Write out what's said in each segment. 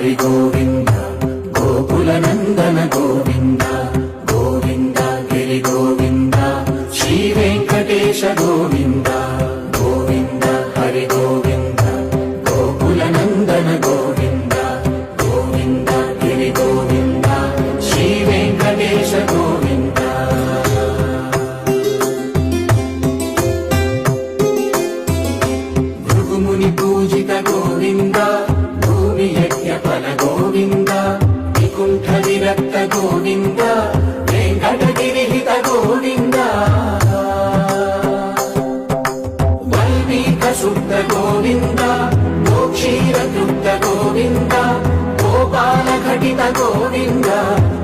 హరి గోవింద గోకుల నందన గోవింద గోవింద గిరి గోవింద శ్రీ వెంకటేశ గోవింద గోవింద హరి గోవింద గోకుల నందన గోవింద గోవింద గిరి గోవింద శ్రీ వెంకటేశ గోవింద భృగుముని పూజిత గోవింద భూమి యజ్ఞ ఫల గోవింద వికుంఠ విరక్త గోవింద వెంకటగిరిహిత గోవింద వల్మీక శుద్ధ గోవింద గోక్షీర తృప్త గోవింద గోపాల ఘటిత గోవింద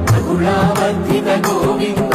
బహుళావర్ధిత గోవింద